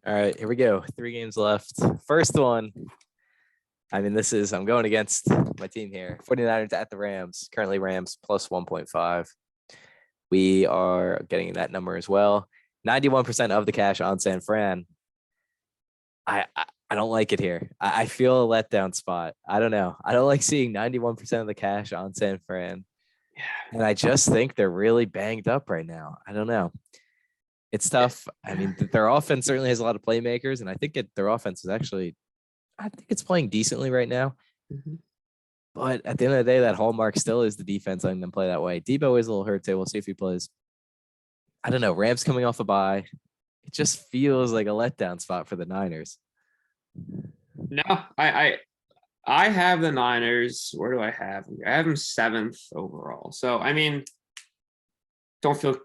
All right, here we go. 3 games left. First one. I'm going against my team here. 49ers at the Rams. Currently Rams plus 1.5. We are getting that number as well. 91% of the cash on San Fran. I don't like it here. I feel a letdown spot. I don't know. I don't like seeing 91% of the cash on San Fran. Yeah. And I just think they're really banged up right now. I don't know. It's tough. I mean, their offense certainly has a lot of playmakers, and I think their offense is actually, I think it's playing decently right now. Mm-hmm. But at the end of the day, that hallmark still is the defense letting them play that way. Debo is a little hurt today. We'll see if he plays. I don't know. Rams coming off a bye. It just feels like a letdown spot for the Niners. No, I have the Niners. Where do I have them? I have them 7th overall. So, I mean, don't feel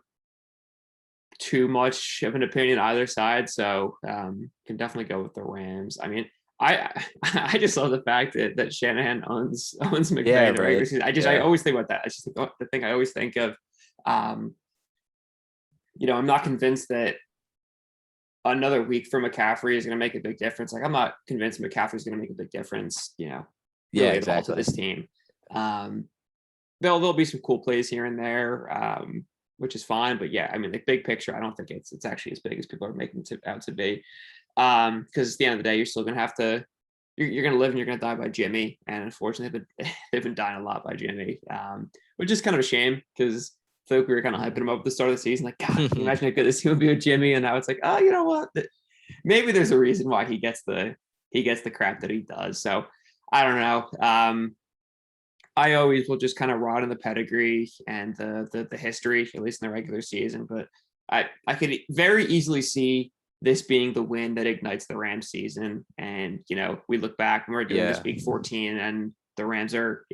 too much of an opinion either side. So, can definitely go with the Rams. I mean, I just love the fact that Shanahan owns McVay in the regular season. I always think about that. I just think the thing I always think of. I'm not convinced that another week for McCaffrey is going to make a big difference. Like, I'm not convinced McCaffrey is going to make a big difference. Exactly. To this team. There'll be some cool plays here and there, which is fine. But yeah, I mean, the big picture, I don't think it's actually as big as people are making it out to be. Because at the end of the day, you're still going to have to, you're going to live and you're going to die by Jimmy. And unfortunately, they've been dying a lot by Jimmy, which is kind of a shame because I feel like we were kind of hyping him up at the start of the season. Like, God, can you imagine how good this team would be with Jimmy? And now it's like, oh, you know what? Maybe there's a reason why he gets the crap that he does. So I don't know. I always will just kind of rot in the pedigree and the history, at least in the regular season. But I could very easily see this being the win that ignites the Rams season. And, we look back and we're doing this week 14 and the Rams are,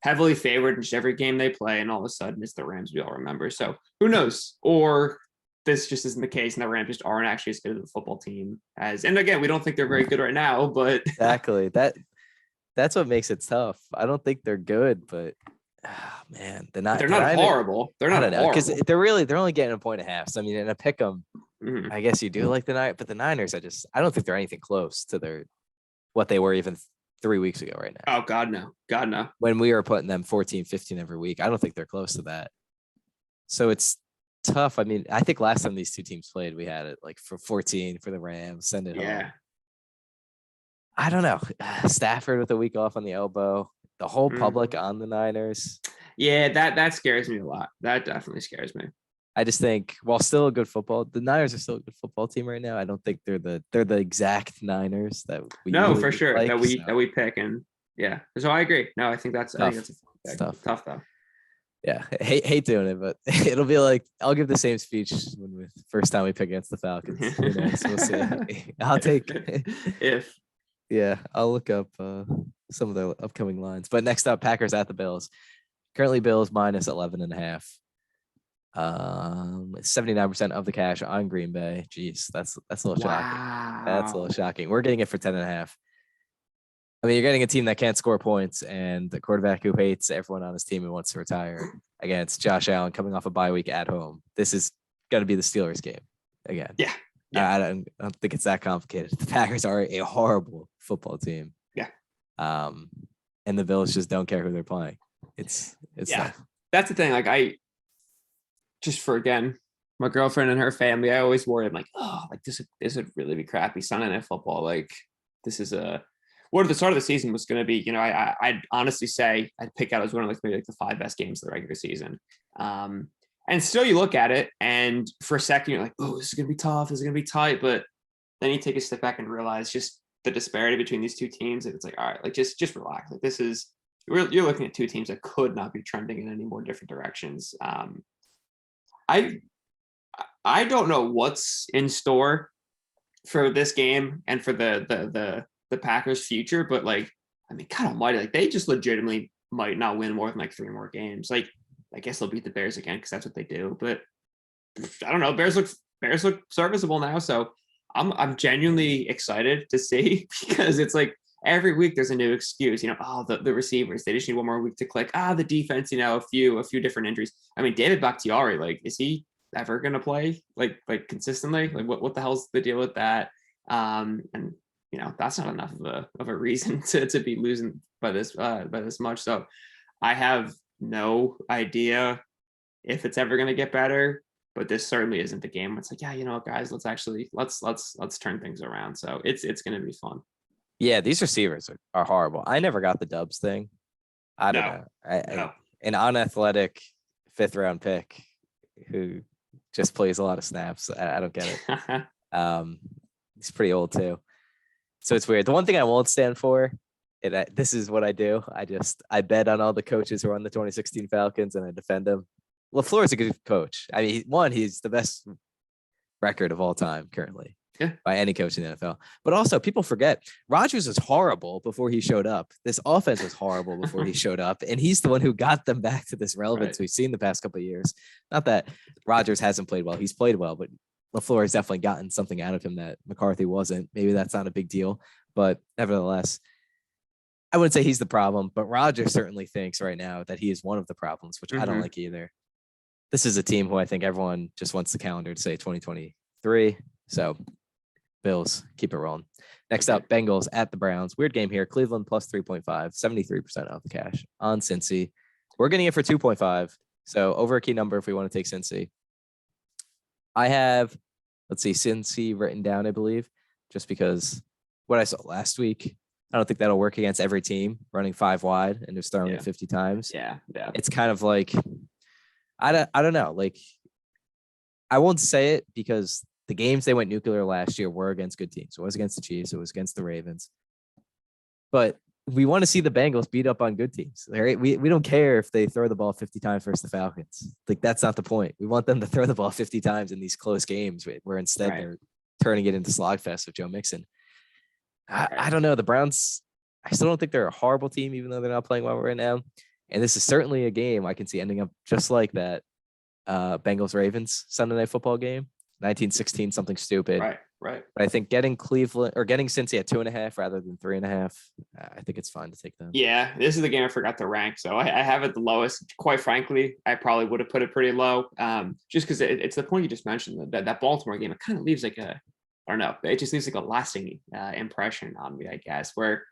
heavily favored in just every game they play. And all of a sudden it's the Rams we all remember. So who knows? Or this just isn't the case and the Rams just aren't actually as good as a football team and again, we don't think they're very good right now, but exactly that's what makes it tough. I don't think they're good, but man, they're not horrible. They're not horrible because they're only getting 1.5. So I mean, in a pick 'em, I guess you do like the Niners, but the Niners, I don't think they're anything close to what they were even 3 weeks ago right now. Oh, God, no. When we were putting them 14, 15 every week, I don't think they're close to that. So it's tough. I mean, I think last time these two teams played, we had it like for 14 for the Rams, send it home. I don't know. Stafford with a week off on the elbow, the whole public on the Niners. Yeah, that scares me a lot. That definitely scares me. I just think, while still a good football, the Niners are still a good football team right now. I don't think they're the exact Niners that we for sure like, that we pick, and yeah. So I agree. No, I think that's tough though. Yeah, hate doing it, but it'll be like I'll give the same speech when the first time we pick against the Falcons. Who knows? We'll see. I'll take if. Yeah, I'll look up some of the upcoming lines. But next up, Packers at the Bills. Currently, Bills minus 11.5. 79% of the cash on Green Bay. Jeez, that's a little shocking. That's a little shocking. We're getting it for 10.5. I mean, you're getting a team that can't score points and the quarterback who hates everyone on his team and wants to retire against Josh Allen coming off a bye week at home. This is going to be the Steelers game again. Yeah. I don't think it's that complicated. The Packers are a horrible football team. Yeah. And the Bills just don't care who they're playing. It's tough. That's the thing. Like just for, again, my girlfriend and her family, I always worry. I'm like, oh, like this would really be crappy Sunday Night Football. Like this is what the start of the season was going to be. I'd honestly say I'd pick out as one of maybe the 5 best games of the regular season. And still you look at it and for a second you're like, oh, this is going to be tough. This is going to be tight. But then you take a step back and realize just the disparity between these two teams. And it's like, all right, like just relax. Like you're looking at two teams that could not be trending in any more different directions. I don't know what's in store for this game and for the Packers' future, but like, I mean, God almighty, like they just legitimately might not win more than like 3 more games. Like, I guess they'll beat the Bears again because that's what they do. But I don't know. Bears look serviceable now, so I'm genuinely excited to see because it's like every week there's a new excuse. The receivers, they just need one more week to click. The defense, a few different injuries. I mean, David Bakhtiari, like, is he ever going to play like consistently? Like what the hell's the deal with that? And that's not enough of a reason to be losing by this much. So I have no idea if it's ever going to get better, but this certainly isn't the game where it's like, yeah, guys, let's turn things around. So it's going to be fun. Yeah, these receivers are horrible. I never got the Dubs thing. I don't know. An unathletic 5th round pick who just plays a lot of snaps. I don't get it. He's pretty old too. So it's weird. The one thing I won't stand for, this is what I do. I bet on all the coaches who are on the 2016 Falcons and I defend them. LaFleur is a good coach. I mean, he's the best record of all time currently. Yeah. By any coach in the NFL. But also people forget Rodgers was horrible before he showed up. This offense was horrible before he showed up. And he's the one who got them back to this relevance we've seen the past couple of years. Not that Rodgers hasn't played well. He's played well, but LaFleur has definitely gotten something out of him that McCarthy wasn't. Maybe that's not a big deal. But nevertheless, I wouldn't say he's the problem. But Rodgers certainly thinks right now that he is one of the problems, which I don't like either. This is a team who I think everyone just wants the calendar to say 2023. So Bills, keep it rolling. Next up, Bengals at the Browns. Weird game here. Cleveland plus 3.5, 73% off the cash on Cincy. We're getting it for 2.5. So over a key number if we want to take Cincy. I have, Cincy written down, I believe, just because what I saw last week, I don't think that'll work against every team running 5 wide and just throwing it 50 times. Yeah. It's kind of like, I don't know. Like, I won't say it because the games they went nuclear last year were against good teams. It was against the Chiefs. It was against the Ravens. But we want to see the Bengals beat up on good teams. Right? We don't care if they throw the ball 50 times versus the Falcons. Like, that's not the point. We want them to throw the ball 50 times in these close games where instead they're turning it into slogfest with Joe Mixon. I don't know. The Browns, I still don't think they're a horrible team, even though they're not playing well right now. And this is certainly a game I can see ending up just like that Bengals-Ravens Sunday Night Football game. 1916, something stupid. Right. But I think getting Cleveland or getting Cincy at 2.5 rather than 3.5, I think it's fine to take them. Yeah, this is the game I forgot to rank. So I have it the lowest. Quite frankly, I probably would have put it pretty low. Just because it's the point you just mentioned, that Baltimore game, it kind of leaves like I don't know, it just leaves like a lasting impression on me, I guess, where,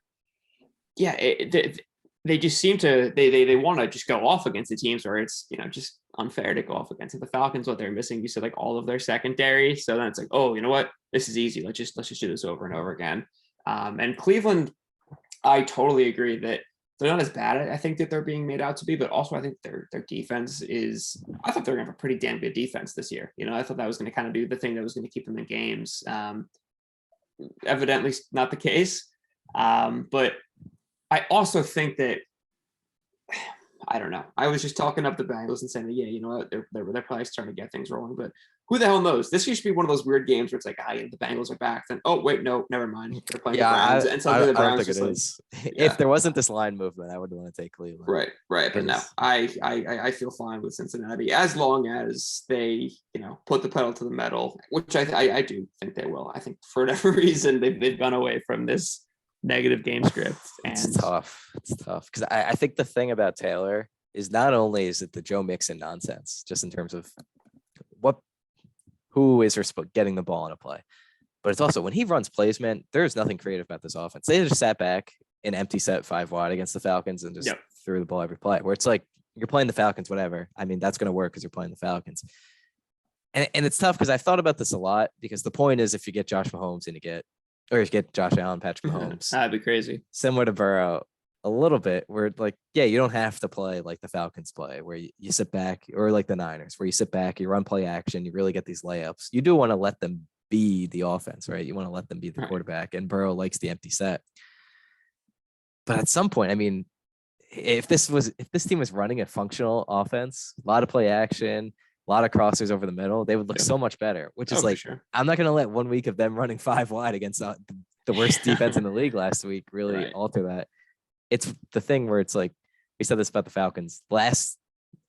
they just seem to, they want to just go off against the teams where it's, just unfair to go off against it. The Falcons, what they're missing, you said like all of their secondary. So then it's like, oh, you know what? This is easy. Let's just do this over and over again. And Cleveland, I totally agree that they're not as bad, I think, that they're being made out to be, but also I think their defense is, I thought they're going to have a pretty damn good defense this year. I thought that was going to kind of do the thing that was going to keep them in games. Evidently not the case. But I also think that, I don't know. I was just talking up the Bengals and saying, you know what, they're probably starting to get things rolling, but who the hell knows? This used to be one of those weird games where it's like, the Bengals are back. Then, oh wait, no, never mind. They're playing the Browns, and suddenly the Browns. I don't think it is. If there wasn't this line movement, I would want to take Cleveland. Right. But no, I feel fine with Cincinnati as long as they, put the pedal to the metal, which I do think they will. I think for whatever reason they've gone away from this negative game script. And it's tough because I think the thing about Taylor is not only is it the Joe Mixon nonsense, just in terms of who is getting the ball in a play, but it's also when he runs plays, man, there's nothing creative about this offense. They just sat back an empty set 5 wide against the Falcons and just threw the ball every play, where it's like, you're playing the Falcons, whatever. I mean, that's going to work because you're playing the Falcons. And it's tough because I've thought about this a lot, because the point is, if you get Josh Mahomes and you get Josh Allen, Patrick Mahomes, that'd be crazy. Similar to Burrow a little bit, where like, you don't have to play like the Falcons play, where you sit back, or like the Niners, where you sit back, you run play action, you really get these layups. You do want to let them be the offense, right? You want to let them be the quarterback, and Burrow likes the empty set. But at some point, I mean, if this team was running a functional offense, a lot of play action, a lot of crossers over the middle, they would look so much better, which is like, I'm not going to let 1 week of them running 5 wide against the worst defense in the league last week really alter that. It's the thing where it's like, we said this about the Falcons. Last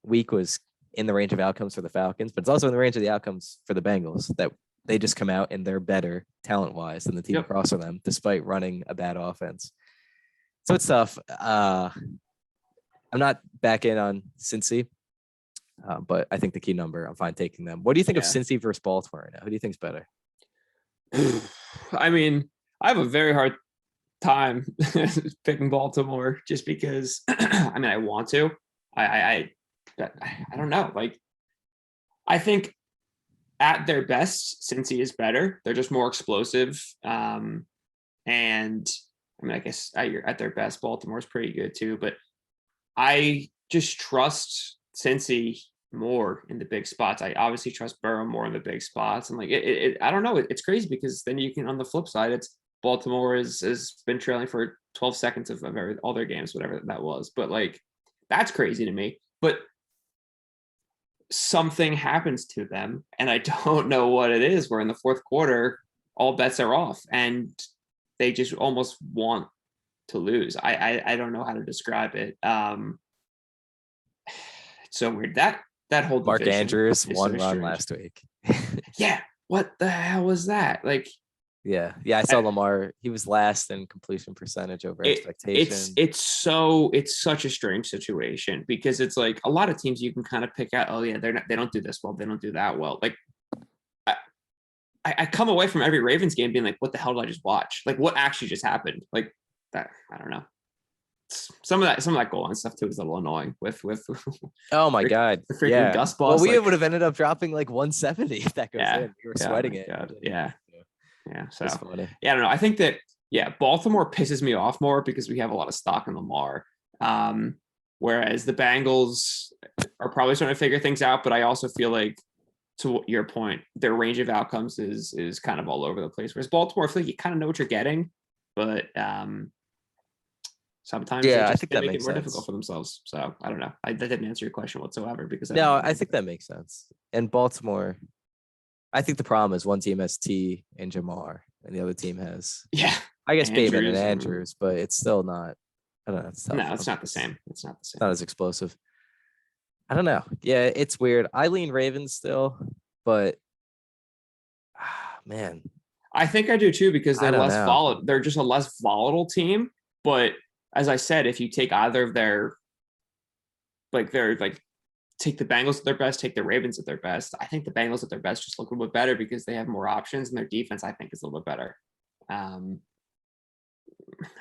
week was in the range of outcomes for the Falcons, but it's also in the range of the outcomes for the Bengals, that they just come out and they're better talent-wise than the team across from them, despite running a bad offense. So it's tough. I'm not back in on Cincy. But I think the key number, I'm fine taking them. What do you think of Yeah. Cincy versus Baltimore right now? Who do you think's better? I mean, I have a very hard time picking Baltimore just because I mean I want to. I don't know. Like I think at their best, Cincy is better. They're just more explosive. And I mean, I guess at their best, Baltimore's pretty good too. But I just trust Cincy more in the big spots. I obviously trust Burrow more in the big spots. And like I don't know. It's crazy because then you can on the flip side, it's Baltimore has been trailing for 12 seconds of all their games, whatever that was. But like that's crazy to me. But something happens to them, and I don't know what it is. Where in the fourth quarter, all bets are off, and they just almost want to lose. I don't know how to describe it. It's so weird that whole Mark Andrews is one so run strange. last week. Yeah, what the hell was that? Like, yeah, I saw Lamar. He was last in completion percentage over expectation. It's such a strange situation because it's like a lot of teams you can kind of pick out. Oh yeah, they don't do this well. They don't do that well. Like I come away from every Ravens game being like, what the hell did I just watch? Like what actually just happened? Like that, I don't know. Some of that goal line stuff too is a little annoying with oh my god, the freaking Gus bus. Well, we would have ended up dropping like 170 if that goes in. We were sweating it. God. Yeah. So funny. Yeah, I don't know. I think that Baltimore pisses me off more because we have a lot of stock in Lamar. Whereas the Bengals are probably starting to figure things out, but I also feel like, to your point, their range of outcomes is kind of all over the place. Whereas Baltimore, I feel like you kind of know what you're getting, but sometimes I think they that make makes it more sense. difficult for themselves. So I don't know. That didn't answer your question whatsoever because I think that makes sense. And Baltimore, I think the problem is one team has T and Jamar, and the other team has I guess Bateman and Andrews, but it's still not. I don't know. It's tough. No, it's not the same. It's not the same. Not as explosive. I don't know. Yeah, it's weird. I lean Ravens still, but man, I think I do too because they're less volatile. They're just a less volatile team. But as I said, if you take either of their take the Bengals at their best, take the Ravens at their best. I think the Bengals at their best just look a little bit better because they have more options and their defense, I think, is a little bit better. I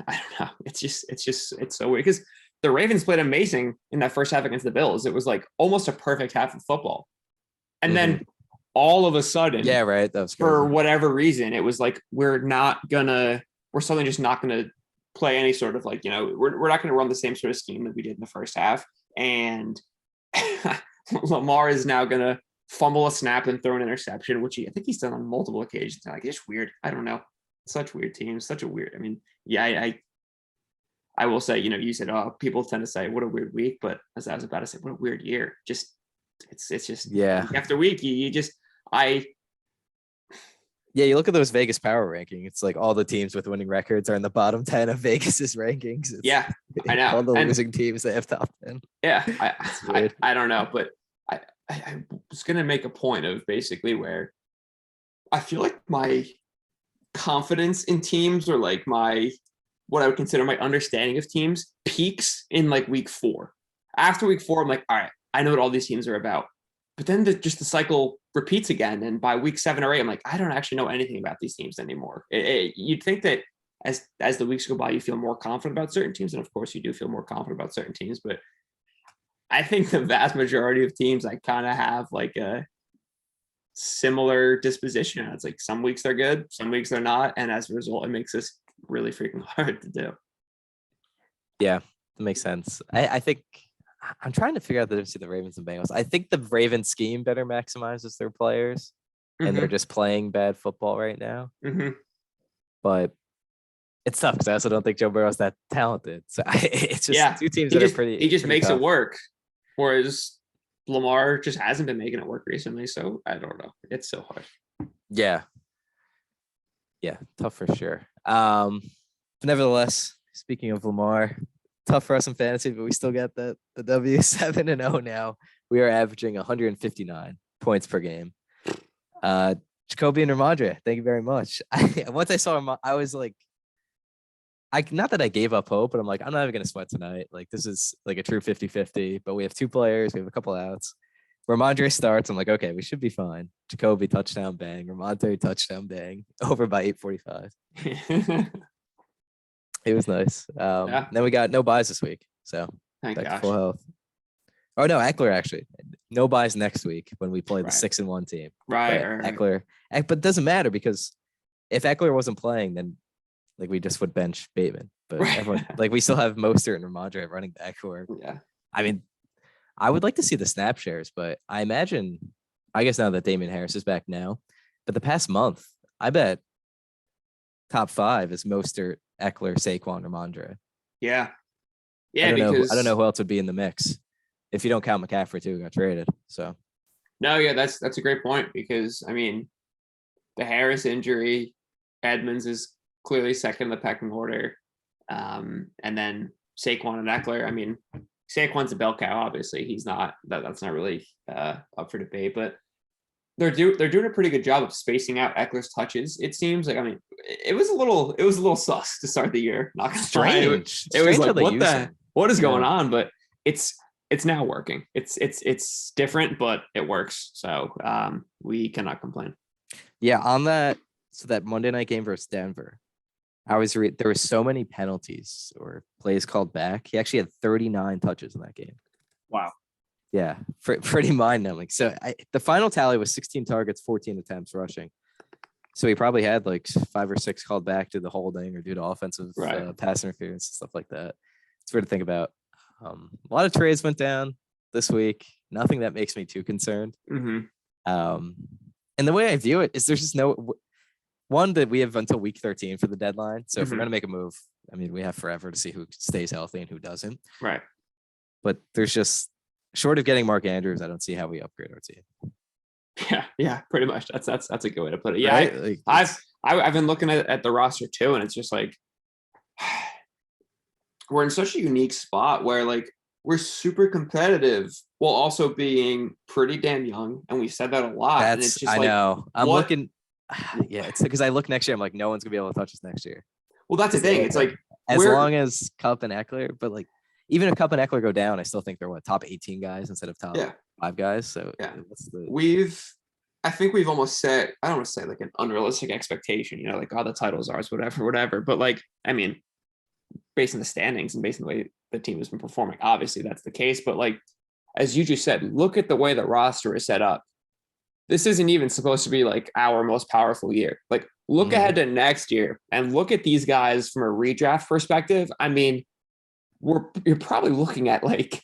don't know. It's so weird because the Ravens played amazing in that first half against the Bills. It was like almost a perfect half of football. And then all of a sudden, that was crazy. For whatever reason, it was like, we're suddenly just not going to play any sort of we're not going to run the same sort of scheme that we did in the first half. And Lamar is now going to fumble a snap and throw an interception, which I think he's done on multiple occasions. Like, it's weird. I don't know. Such weird teams, such a weird. I mean, I will say, you said, oh, people tend to say, what a weird week. But as I was about to say, what a weird year. Just, it's just, week after week, you look at those Vegas power rankings. It's like all the teams with winning records are in the bottom 10 of Vegas's rankings. I know. All the losing teams that have top 10. Yeah, I don't know, but I was going to make a point of basically where I feel like my confidence in teams, or like what I would consider my understanding of teams, peaks in like week 4. After week 4, I'm like, all right, I know what all these teams are about. But then the cycle repeats again. And by week 7 or 8, I'm like, I don't actually know anything about these teams anymore. You'd think that as the weeks go by, you feel more confident about certain teams. And of course you do feel more confident about certain teams, but I think the vast majority of teams, I kind of have like a similar disposition. It's like some weeks they're good, some weeks they're not. And as a result, it makes this really freaking hard to do. Yeah, that makes sense. I think I'm trying to figure out the difference between the Ravens and Bengals. I think the Ravens scheme better maximizes their players, and they're just playing bad football right now. But it's tough because I also don't think Joe Burrow's that talented. So it's just two teams that are pretty. He just makes tough. It work, whereas Lamar just hasn't been making it work recently. So I don't know. It's so hard. Yeah, tough for sure. But nevertheless, speaking of Lamar, tough for us in fantasy, but we still got the W 7-0 now. We are averaging 159 points per game. Jacoby and Ramondre, thank you very much. Once I saw him, I was like, not that I gave up hope, but I'm like, I'm not even going to sweat tonight. Like, this is like a true 50-50, but we have 2 players. We have a couple outs. Ramondre starts. I'm like, okay, we should be fine. Jacoby touchdown bang. Ramondre touchdown bang. Over by 8:45. It was nice. Yeah. Then we got no buys this week, so Thank back to gosh. full health. Oh no, Eckler actually no buys next week when we play the Right. 6-1 team. Right. But Right. Eckler, but it doesn't matter because if Eckler wasn't playing, then like we just would bench Bateman. But Right. everyone, like we still have Mostert and Ramondre at running back who are. Yeah. I mean, I would like to see the snap shares, but I imagine, I guess now that Damian Harris is back now, but the past month, I bet top 5 is Mostert, Eckler, Saquon, Ramondre. Yeah. I Yeah. don't know. Because I don't know who else would be in the mix if you don't count McCaffrey too, who got traded. So No, yeah, that's a great point because I mean, the Harris injury, Edmonds is clearly second in the pecking order, and then Saquon and Eckler. I mean, Saquon's a bell cow. Obviously, he's not. That's not really up for debate, but they're doing a pretty good job of spacing out Eckler's touches. It seems like I mean, it was a little sus to start the year. Not gonna lie. It was Strange how like they what use the him. what is going Yeah. on? But it's now working. It's different, but it works. So we cannot complain. Yeah, on that. So that Monday night game versus Denver, I was there were so many penalties or plays called back. He actually had 39 touches in that game. Wow. Yeah, pretty mind-numbing. So the final tally was 16 targets, 14 attempts rushing. So he probably had like 5 or 6 called back due to holding or due to offensive pass interference and stuff like that. It's weird to think about. A lot of trades went down this week. Nothing that makes me too concerned. Mm-hmm. And the way I view it is there's just no one that we have until week 13 for the deadline. So if we're going to make a move, I mean, we have forever to see who stays healthy and who doesn't. Right. But there's just short of getting Mark Andrews, I don't see how we upgrade our team. Yeah, pretty much. That's a good way to put it. Yeah, right? I've been looking at the roster too, and it's just like we're in such a unique spot where like we're super competitive while also being pretty damn young, and we said that a lot. And it's just I like, know. I'm what? looking. Yeah, it's because I look next year. I'm like, no one's gonna be able to touch us next year. Well, that's the thing. It's like as long as Cup and Eckler, but like even if Cup and Eckler go down, I still think they're top 18 guys instead of top 5 guys. So yeah, what's I think we've almost set, I don't want to say like an unrealistic expectation, you know, like, oh, the title's ours, whatever. But like, I mean, based on the standings and based on the way the team has been performing, obviously that's the case. But like, as you just said, look at the way the roster is set up. This isn't even supposed to be like our most powerful year. Like, look ahead to next year and look at these guys from a redraft perspective. I mean, you're probably looking at like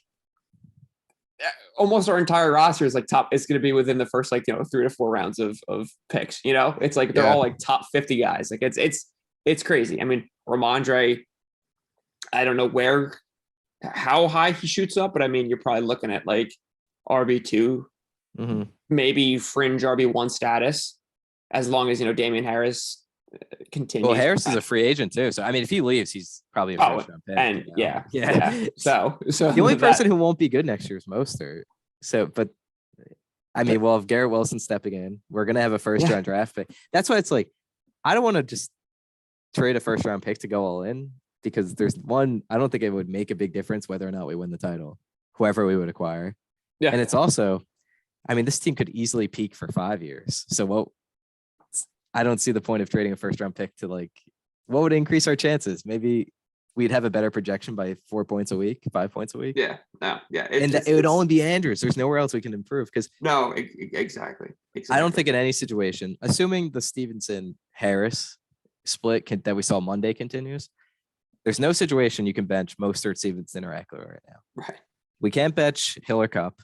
almost our entire roster is like it's going to be within the first, like, 3 to 4 rounds of picks, it's like, they're all like top 50 guys. Like it's crazy. I mean, Ramondre, I don't know how high he shoots up, but I mean, you're probably looking at like RB2, maybe fringe RB1 status, as long as, Damian Harris continues. Well, Harris is a free agent too. So, I mean, if he leaves, he's probably a first round pick. And yeah. So the only person who won't be good next year is Mostert. So, but I mean, we'll have Garrett Wilson stepping in. We're going to have a first round draft pick. That's why it's like, I don't want to just trade a first round pick to go all in, because there's one, I don't think it would make a big difference whether or not we win the title, whoever we would acquire. Yeah. And it's also, I mean, this team could easily peak for 5 years. So I don't see the point of trading a first round pick to like, what would increase our chances? Maybe we'd have a better projection by 4 points a week, 5 points a week. Yeah. No. Yeah. It would only be Andrews. There's nowhere else we can improve because exactly. I don't think in any situation, assuming the Stevenson Harris split that we saw Monday continues, there's no situation you can bench Mostert, Stevenson, or Eckler right now. Right. We can't bench Hill or Cup.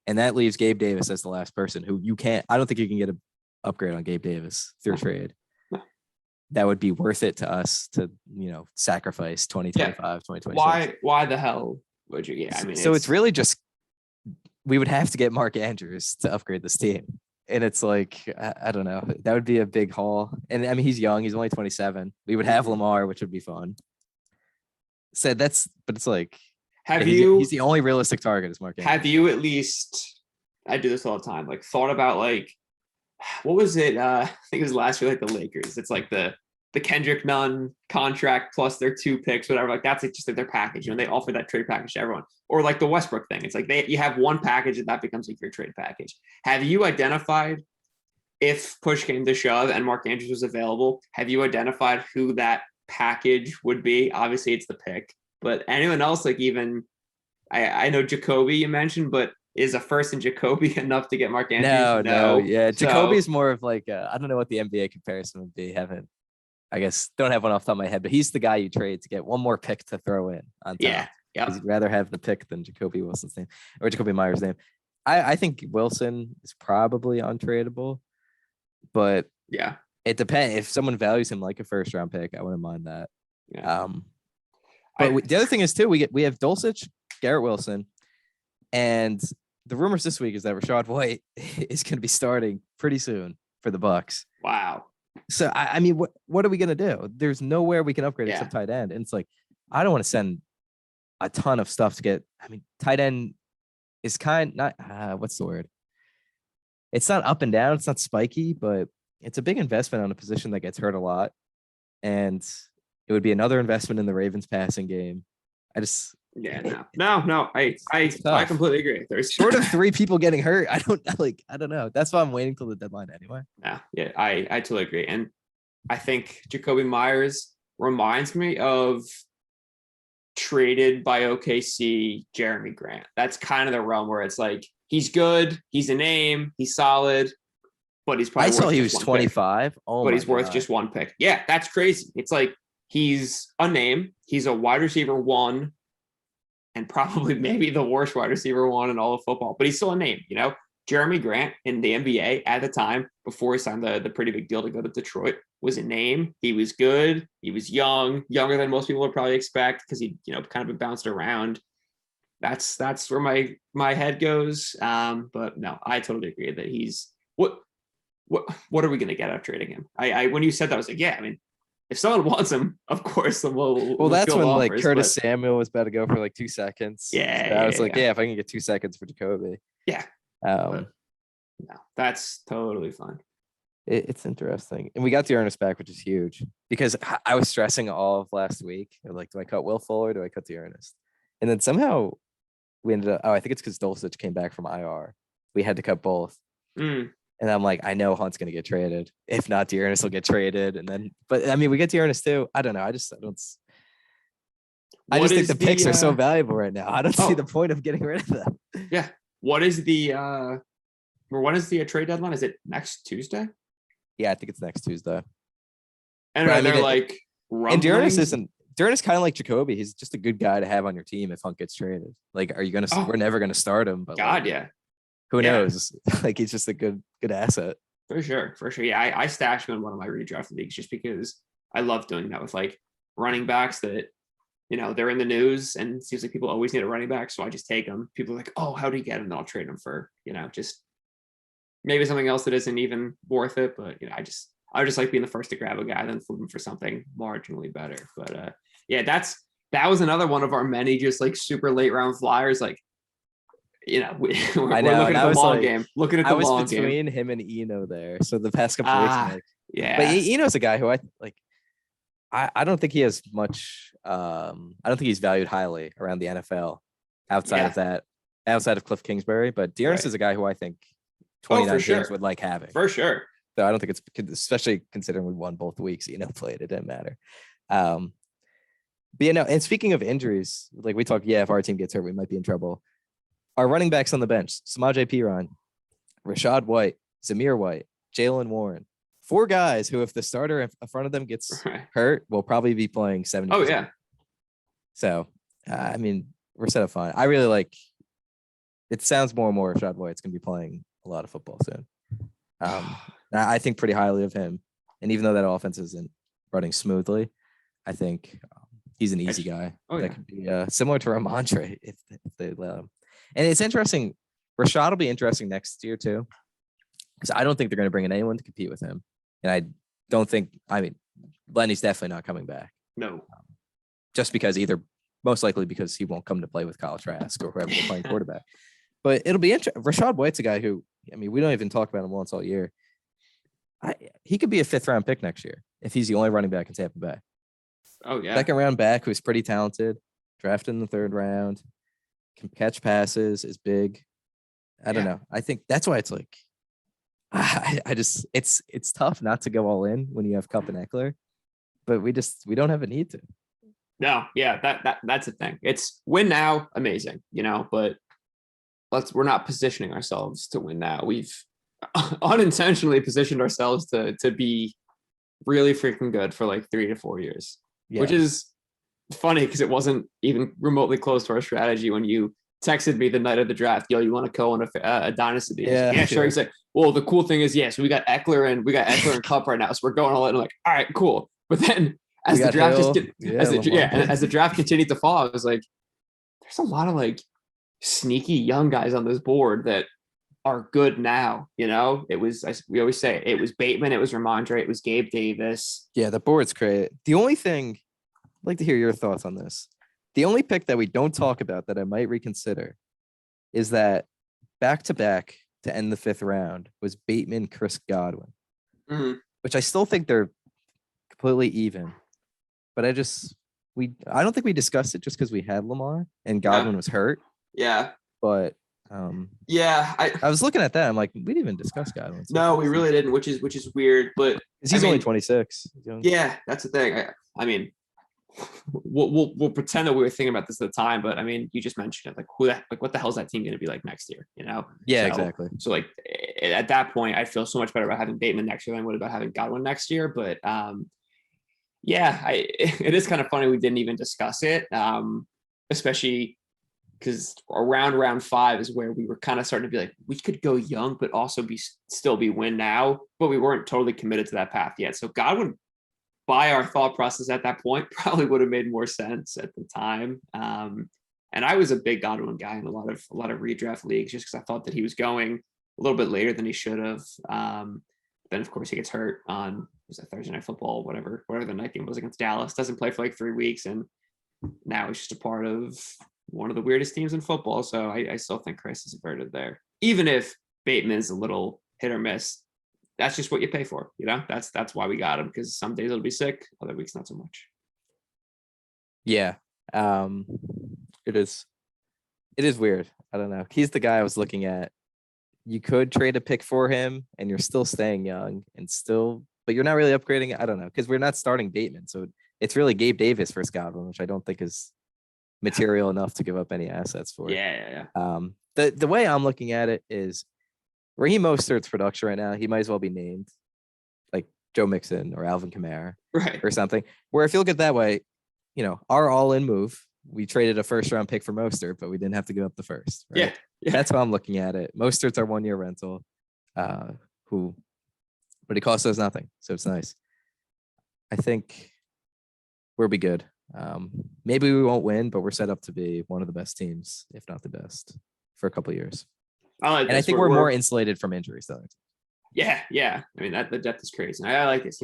And that leaves Gabe Davis as the last person who I don't think you can get an upgrade on Gabe Davis through trade. That would be worth it to us to, sacrifice 2025, 2026. Why the hell would you? Yeah. I mean, so it's really just, we would have to get Mark Andrews to upgrade this team. And it's like, I don't know, that would be a big haul. And I mean, he's young, he's only 27. We would have Lamar, which would be fun. But it's like, he's the only realistic target is Mark Andrews. Have you at least, I do this all the time, like thought about like, what was it? I think it was last year, like the Lakers. It's like the the Kendrick Nunn contract plus their 2 picks, whatever. Like that's like just like their package. They offer that trade package to everyone. Or like the Westbrook thing. It's like you have one package and that becomes like your trade package. Have you identified, if push came to shove and Mark Andrews was available, have you identified who that package would be? Obviously it's the pick, but anyone else, like even I know Jacoby you mentioned, but is a first in Jacoby enough to get Mark Andrews? No. Yeah. Jacoby So, is more of like, I don't know what the NBA comparison would be. I guess don't have one off the top of my head, but he's the guy you trade to get one more pick to throw in on top. yeah. Because you'd rather have the pick than Jacoby Wilson's name or Jacoby Meyer's name. I think Wilson is probably untradeable, but Yeah. it depends. If someone values him like a first round pick, I wouldn't mind that. Yeah. But the other thing is too, we have Dulcich, Garrett Wilson, and the rumors this week is that Rashad White is going to be starting pretty soon for the Bucks. Wow. So I mean, what are we gonna do? There's nowhere we can upgrade Yeah. except tight end, and it's like I don't want to send a ton of stuff to get. I mean, tight end is not what's the word? It's not up and down. It's not spiky, but it's a big investment on a position that gets hurt a lot, and it would be another investment in the Ravens passing game. No. I completely agree. There's Short of 3 people getting hurt, I don't know. That's why I'm waiting till the deadline anyway. Yeah, I totally agree. And I think Jacoby Myers reminds me of traded by OKC Jeremy Grant. That's kind of the realm where it's like he's good, he's a name, he's solid, but he's probably I saw he was 25. Oh, but he's worth just 1 pick. Yeah, that's crazy. It's like he's a name, he's a wide receiver 1. And probably maybe the worst wide receiver 1 in all of football, but he's still a name, Jeremy Grant in the NBA at the time, before he signed the pretty big deal to go to Detroit, was a name. He was good. He was younger than most people would probably expect because he, kind of bounced around. That's where my head goes. But no, I totally agree that he's what are we going to get out of trading him? I when you said that, I was like, yeah, I mean, if someone wants him, of course, then we'll that's when offers, like Curtis Samuel was about to go for like 2 seconds. Yeah. So I was like, if I can get 2 seconds for Jacoby. Yeah. No, that's totally fine. It's interesting. And we got the Ernest back, which is huge because I was stressing all of last week. Like, do I cut Will Fuller or do I cut the Ernest? And then somehow we ended up, I think it's because Dulcich came back from IR. We had to cut both. And I'm like, I know Hunt's going to get traded. If not, Dearness will get traded. And then, but I mean, we get Dearness too. I don't know. I just think the picks are so valuable right now. I don't see the point of getting rid of them. Yeah. When is the trade deadline? Is it next Tuesday? Yeah, I think it's next Tuesday. And they're like, and Dearness kind of like Jacoby. He's just a good guy to have on your team if Hunt gets traded. Like, are you going to, we're never going to start him, but yeah. Who knows? Like, he's just a good asset. For sure. Yeah, I stashed him in one of my redraft leagues just because I love doing that with like running backs that, they're in the news and it seems like people always need a running back. So I just take them. People are like, oh, how do you get him? And I'll trade him for, just maybe something else that isn't even worth it. But, I just like being the first to grab a guy, then flip him for something marginally better. But that was another one of our many just like super late round flyers. Like, we're looking at the long game. Looking at the long game. I was between him and Eno there. So the past couple weeks, yeah. But Eno's a guy who I like. I don't think he has much. I don't think he's valued highly around the NFL outside of Cliff Kingsbury. But Dearness is a guy who I think 29 games would like having. For sure. So I don't think it's, especially considering we won both weeks. Played. It didn't matter. But and speaking of injuries, like we talked, if our team gets hurt, we might be in trouble. Our running backs on the bench: Samaje Perine, Rashad White, Zamir White, Jalen Warren. 4 guys who, if the starter in front of them gets hurt, will probably be playing 70%. Oh, yeah. So, I mean, we're set up fine. I really like it. Sounds more and more Rashad White's going to be playing a lot of football soon. I think pretty highly of him. And even though that offense isn't running smoothly, I think he's an easy guy. That could be similar to Ramondre if they let him. And it's interesting. Rashad will be interesting next year too, because I don't think they're going to bring in anyone to compete with him. And I don't think, Lenny's definitely not coming back. No. Just because most likely because he won't come to play with Kyle Trask or whoever they're playing quarterback. But it'll be interesting. Rashad White's a guy who, we don't even talk about him once all year. he could be a 5th round pick next year if he's the only running back in Tampa Bay. Oh yeah. 2nd round back who's pretty talented, drafted in the 3rd round, can catch passes, is big. I don't know. I think that's why it's like, I just it's tough not to go all in when you have Kupp and Eckler, but we don't have a need to. No, yeah, that's the thing. It's win now, amazing, but we're not positioning ourselves to win now. We've unintentionally positioned ourselves to be really freaking good for like 3 to 4 years, which is funny because it wasn't even remotely close to our strategy when you texted me the night of the draft. Yo, you want to go on a dynasty? Yeah, sure. He's like, well, the cool thing is, so we got Eckler and Kupp right now, so we're going all in. I'm like, all right, cool. But then as the draft as the draft continued to fall, I was like, there's a lot of like sneaky young guys on this board that are good now. It was, we always say, it was Bateman, it was Ramondre, it was Gabe Davis. Yeah, the board's great. The only thing, I'd like to hear your thoughts on this. The only pick that we don't talk about that I might reconsider is that back-to-back to end the 5th round was Bateman, Chris Godwin, which I still think they're completely even. But I don't think we discussed it just because we had Lamar and Godwin was hurt. Yeah. But I was looking at that. I'm like, we didn't even discuss Godwin. No, we really didn't, which is weird. But he's only 26. Yeah, that's the thing. I mean, we'll pretend that we were thinking about this at the time, but I mean, you just mentioned it. Like, what the hell is that team going to be like next year? Yeah, exactly. So like at that point, I feel so much better about having Bateman next year than I would about having Godwin next year. But it is kind of funny we didn't even discuss it, especially because around round 5 is where we were kind of starting to be like, we could go young, but also still be win now, but we weren't totally committed to that path yet. So Godwin, by our thought process at that point, probably would have made more sense at the time. And I was a big Godwin guy in a lot of redraft leagues, just because I thought that he was going a little bit later than he should have. Then of course he gets hurt on Thursday Night Football, whatever the night game was against Dallas. Doesn't play for like 3 weeks, and now he's just a part of one of the weirdest teams in football. So I still think Chris is averted there, even if Bateman is a little hit or miss. That's just what you pay for, that's why we got him, because some days it'll be sick, other weeks not so much. Yeah. It is weird. I don't know. He's the guy I was looking at. You could trade a pick for him and you're still staying young but you're not really upgrading. I don't know, because we're not starting Bateman. So it's really Gabe Davis versus Godwin, which I don't think is material enough to give up any assets for. Yeah. The way I'm looking at it is Raheem Mostert's production right now, he might as well be named like Joe Mixon or Alvin Kamara or something. Where if you look at it that way, our all-in move, we traded a 1st round pick for Mostert, but we didn't have to give up the 1st. Right? Yeah. That's how I'm looking at it. Mostert's our 1-year rental, but he costs us nothing. So it's nice. I think we'll be good. Maybe we won't win, but we're set up to be one of the best teams, if not the best, for a couple of years. I think we're more insulated from injuries, though. Yeah. I mean, the depth is crazy. And I like this.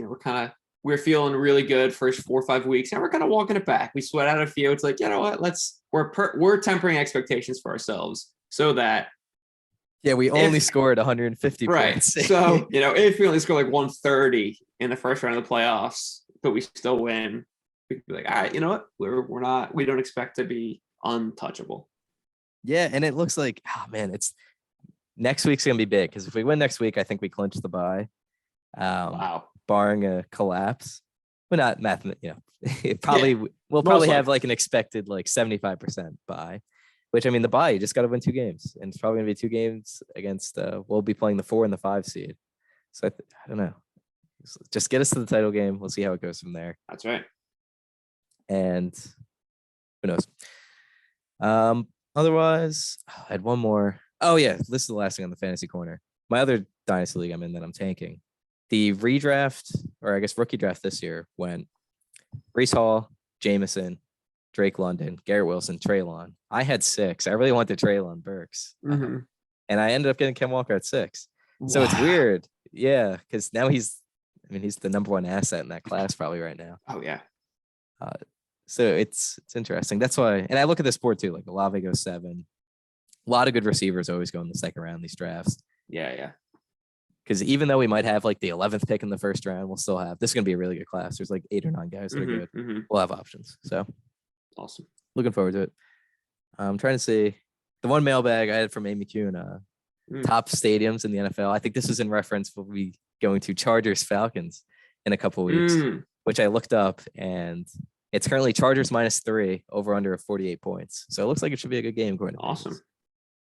We're feeling really good first 4 or 5 weeks, and we're kind of walking it back. We sweat out a few. It's like, you know what? We're tempering expectations for ourselves so that. Yeah, we only scored 150 points. So, if we only score like 130 in the first round of the playoffs, but we still win, we could be like, all right, you know what? We don't expect to be untouchable. Yeah, and it looks like, it's next week's gonna be big, because if we win next week, I think we clinch the bye. Wow. Barring a collapse, but not mathematically. We'll probably have like an expected like 75% bye, which I mean the bye, you just got to win 2 games, and it's probably gonna be 2 games against. We'll be playing the 4 and the 5 seed, so I don't know. Just get us to the title game. We'll see how it goes from there. That's right. And who knows? Otherwise, I had one more. Oh yeah, this is the last thing on the fantasy corner. My other dynasty league I'm in that I'm tanking. The redraft, or I guess rookie draft this year, went Breece Hall, Jameson, Drake London, Garrett Wilson, Treylon. I had 6. I really wanted Treylon Burks. And I ended up getting Ken Walker at 6. So it's weird. Yeah, because now he's the number 1 asset in that class probably right now. Oh, yeah. So it's interesting. That's why, and I look at this board too, like Olave goes 7. A lot of good receivers always go in the 2nd round, these drafts. Yeah. Because even though we might have like the 11th pick in the first round, we'll still have this is going to be a really good class. There's like 8 or 9 guys that are good. We'll have options. So Awesome. Looking forward to it. I'm trying to see the one mailbag I had from Amy Kuhn, top stadiums in the NFL. I think this is in reference we'll be going to Chargers Falcons in a couple weeks, which I looked up, and it's currently Chargers -3 over under of 48 points. So it looks like it should be a good game going. Awesome.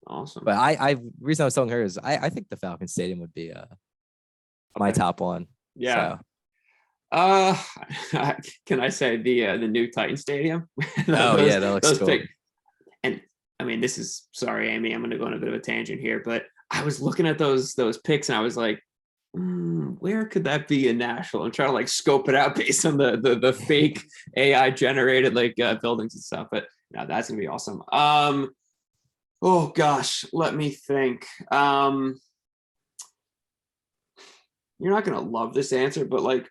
But I reason I was telling her is I think the Falcons Stadium would be my top one. Yeah. So. Can I say the new Titan Stadium? That looks cool. And I mean, this is sorry, Amy, I'm going to go on a bit of a tangent here, but I was looking at those picks and I was like, where could that be in Nashville? I'm trying to like scope it out based on the fake AI generated like buildings and stuff. But no, that's gonna be awesome. Oh gosh, let me think. You're not gonna love this answer, but like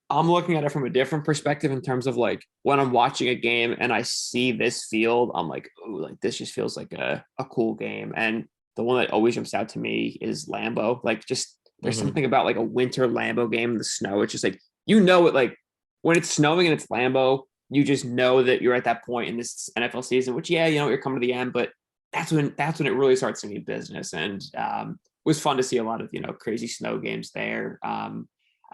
I'm looking at it from a different perspective in terms of like when I'm watching a game and I see this field, I'm like, oh, like this just feels like a cool game. And the one that always jumps out to me is Lambeau. Like just there's something about like a winter Lambeau game in the snow. It's just like, it like when it's snowing and it's Lambeau, you just know that you're at that point in this NFL season, which you're coming to the end, but that's when it really starts to mean business. And it was fun to see a lot of, crazy snow games there. I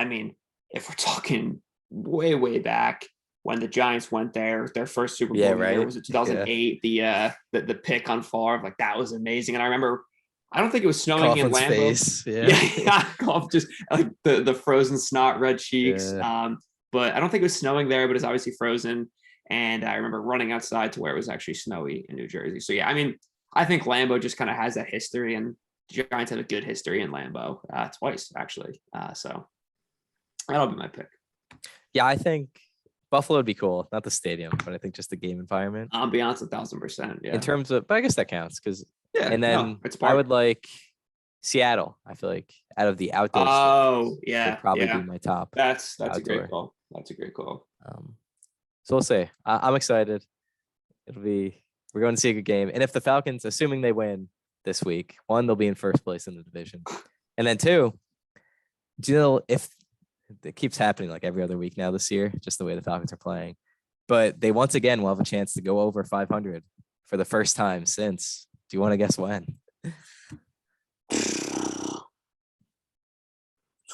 mean, if we're talking way, way back when the Giants went there, their first Super Bowl year was in 2008. Yeah. The pick on Favre, like that was amazing. And I remember, I don't think it was snowing in Lambeau. Face. Just like the frozen snot, red cheeks. Yeah. But I don't think it was snowing there, but it's obviously frozen. And I remember running outside to where it was actually snowy in New Jersey. So yeah, I mean, I think Lambeau just kind of has that history, and the Giants have a good history in Lambeau twice actually. So that'll be my pick. Yeah, I think Buffalo would be cool. Not the stadium, but I think just the game environment. Ambiance 1,000%. Yeah. In terms of, but I guess that counts because. Yeah. And then I would like Seattle. I feel like out of the outdoor. Oh yeah, would probably be my top. That's outdoor. A great call. That's a great call. So we'll see. I'm excited. We're going to see a good game, and if the Falcons, assuming they win this week, 1, they'll be in first place in the division, and then 2, do you know if it keeps happening like every other week now this year, just the way the Falcons are playing, but they once again will have a chance to go over 500 for the first time since. Do you want to guess when?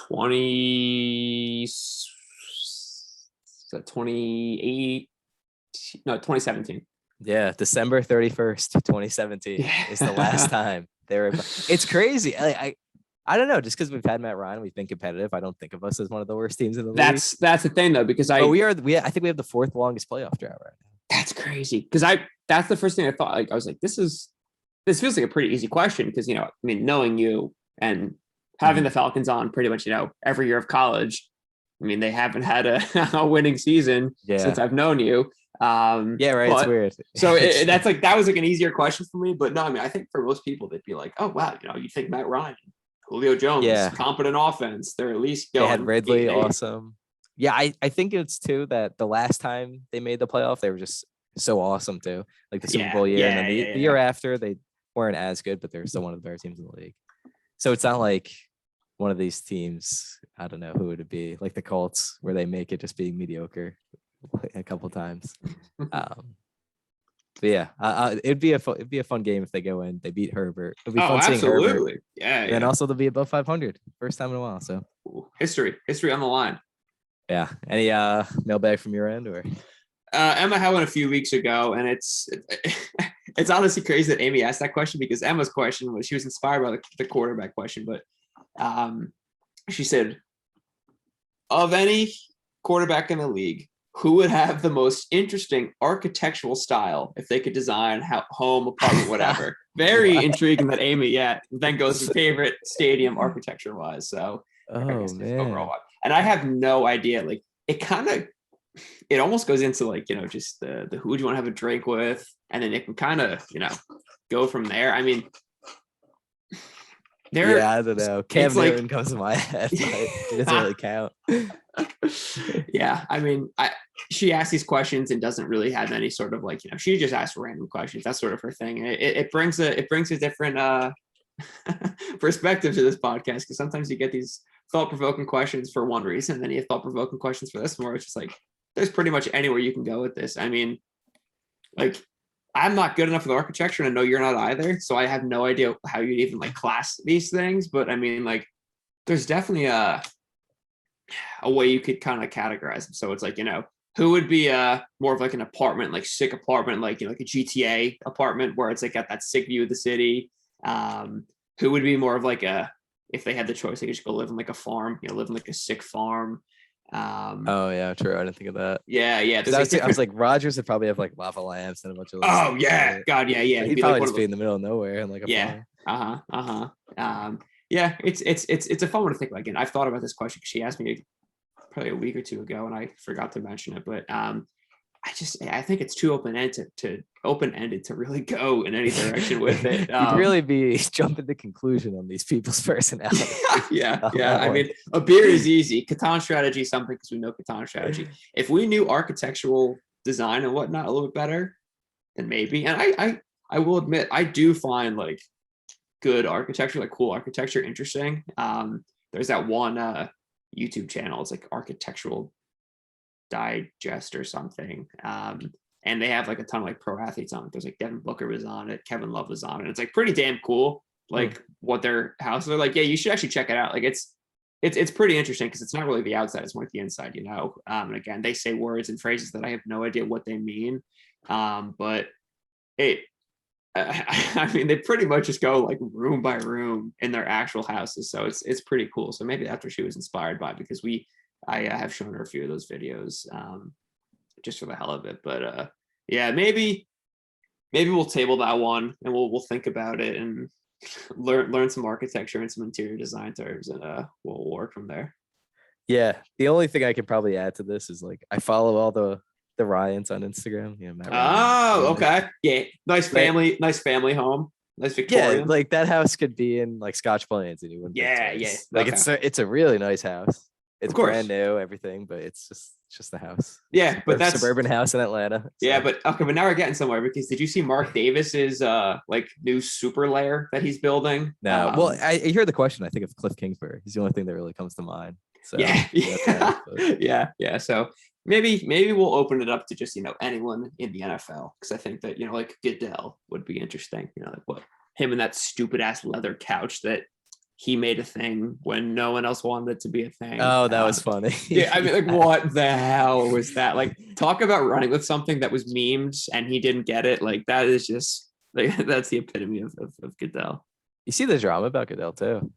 2017. Yeah, December 31st, 2017 is the last time they were. It's crazy. I don't know. Just because we've had Matt Ryan, we've been competitive. I don't think of us as one of the worst teams in the league. That's the thing though, because I think we have the 4th longest playoff drought right now. That's crazy. Because that's the first thing I thought. Like I was like, this feels like a pretty easy question because knowing you and having the Falcons on pretty much every year of college. I mean, they haven't had a winning season since I've known you. It's weird. So that was like an easier question for me. But no, I mean, I think for most people they'd be like, oh wow, you think Matt Ryan, Julio Jones, competent offense. They're at least going. They had Ridley, awesome. Yeah, I think it's too that the last time they made the playoff, they were just so awesome too. Like the Super Bowl year, and then the year after they weren't as good, but they're still one of the better teams in the league. So it's not like one of these teams. I don't know who would it be, like the Colts, where they make it just being mediocre a couple times. But yeah, it'd be a fun game if they go in. They beat Herbert. It'd be fun seeing Herbert. Yeah. And also they'll be above 500, first time in a while. So history on the line. Yeah. Any mailbag from your end or? Emma had one a few weeks ago, and it's honestly crazy that Amy asked that question because Emma's question was she was inspired by the quarterback question, but she said, of any quarterback in the league, who would have the most interesting architectural style if they could design home, apartment, whatever? Very intriguing that Amy, then goes to favorite stadium architecture wise. So, man. Overall, and I have no idea. Like it almost goes into like just the who would you want to have a drink with, and then it can kind of go from there. I mean, I don't know. Cam Newton comes to my head, but it doesn't really count. Yeah, I mean, she asks these questions and doesn't really have any sort of like she just asks random questions. That's sort of her thing. It brings a different perspective to this podcast, because sometimes you get these thought-provoking questions for one reason, and then you have thought-provoking questions for this one, where it's just like there's pretty much anywhere you can go with this. I mean, like, I'm not good enough with architecture, and I know you're not either, so I have no idea how you'd even like class these things. But I mean, like, there's definitely a way you could kind of categorize them. So it's like, who would be more of like an apartment, like sick apartment, like like a GTA apartment where it's like got that sick view of the city. Who would be more of like if they had the choice, they could just go live in like a farm, live in like a sick farm. Oh yeah, true. I didn't think of that. Yeah. I was like, Rogers would probably have like lava lamps and a bunch of. Oh yeah, God, yeah. He'd probably just be in the middle of nowhere and like a farm. Yeah. It's a fun one to think about. Again, I've thought about this question because she asked me probably a week or two ago, and I forgot to mention it. But I think it's too open-ended to really go in any direction with it. You'd really be jumping to conclusion on these people's personality. Yeah. I mean, a beer is easy. Catan strategy is something because we know Catan strategy. If we knew architectural design and whatnot a little bit better, then maybe. And I will admit, I do find like good architecture, like cool architecture, interesting. There's that one YouTube channel. It's like Architectural Digest or something. And they have like a ton of like pro athletes on it. There's like Devin Booker was on it, Kevin Love was on it. It's like pretty damn cool, like what their houses are like. Yeah, you should actually check it out. Like it's pretty interesting because it's not really the outside, it's more like the inside, And again, they say words and phrases that I have no idea what they mean. But I mean, they pretty much just go like room by room in their actual houses. So it's pretty cool. So maybe that's what she was inspired by, because I have shown her a few of those videos just for the hell of it. But yeah, maybe we'll table that one and we'll think about it and learn some architecture and some interior design terms, and we'll work from there. Yeah, the only thing I could probably add to this is like I follow all the Ryans on Instagram. Matt Ryan. Okay. Yeah, nice family home. Nice Victorian. Yeah, like that house could be in like Scotch Plains and you wouldn't. Yeah. Like it's a really nice house. It's brand new, everything, but it's just the house. Yeah, but that's suburban house in Atlanta. So. Yeah, but okay, but now we're getting somewhere, because did you see Mark Davis's like new super lair that he's building? No, well, I hear the question. I think of Cliff Kingsbury. He's the only thing that really comes to mind. So yeah. So maybe we'll open it up to just anyone in the NFL, because I think that like Goodell would be interesting. Like what him and that stupid ass leather couch that he made a thing when no one else wanted it to be a thing. Oh, that was funny. Yeah, I mean, like, what the hell was that? Like, talk about running with something that was memed and he didn't get it. Like, that is just like that's the epitome of Goodell. You see the drama about Goodell too.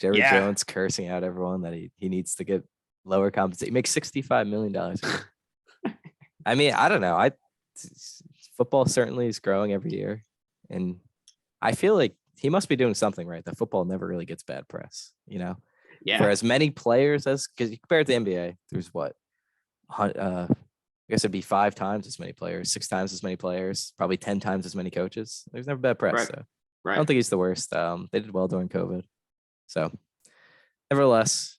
Jerry Jones cursing out everyone that he needs to get lower compensation. He makes $65 million. I mean, I don't know. Football certainly is growing every year, and I feel like he must be doing something right. That football never really gets bad press, Yeah. For as many players because you compare it to the NBA, there's what? I guess it'd be 5 times as many players, 6 times as many players, probably 10 times as many coaches. There's never bad press. Right. So Right. I don't think he's the worst. They did well during COVID. So nevertheless,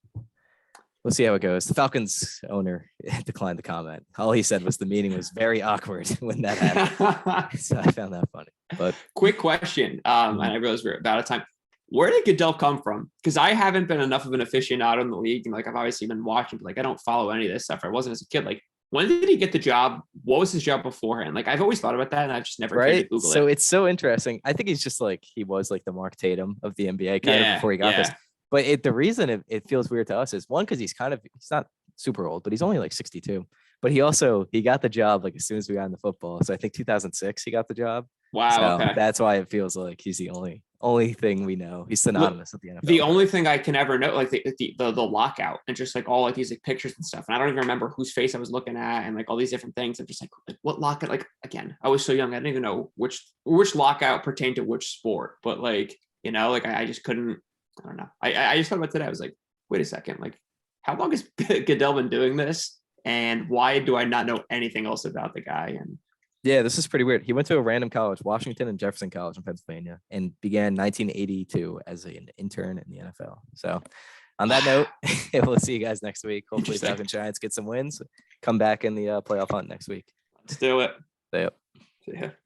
we'll see how it goes. The Falcons owner declined to comment. All he said was the meeting was very awkward when that happened. So I found that funny. But quick question, and I realize we're out of time. Where did Goodell come from? Because I haven't been enough of an aficionado in the league, and like I've obviously been watching, but like I don't follow any of this stuff. I wasn't as a kid. Like, when did he get the job? What was his job beforehand? Like, I've always thought about that, and I've just never tried to Google it. So it's so interesting. I think he's just like he was like the Mark Tatum of the NBA kind of before he got this. But the reason it feels weird to us is one, because he's not super old, but he's only like 62. But he got the job like as soon as we got into football. So I think 2006 he got the job. Wow. So okay. That's why it feels like he's the only thing we know. He's synonymous with the NFL. The only thing I can ever know, like the lockout and just like all like these like pictures and stuff. And I don't even remember whose face I was looking at and like all these different things. I'm just like what lockout? Like, again, I was so young, I didn't even know which lockout pertained to which sport. But like, like I just couldn't. I don't know. I just thought about today. I was like, wait a second. Like, how long has Goodell been doing this? And why do I not know anything else about the guy? And yeah, this is pretty weird. He went to a random college, Washington and Jefferson College in Pennsylvania, and began 1982 as an intern in the NFL. So on that note, we'll see you guys next week. Hopefully Falcons Giants get some wins, come back in the playoff hunt next week. Let's do it. Yep. See ya.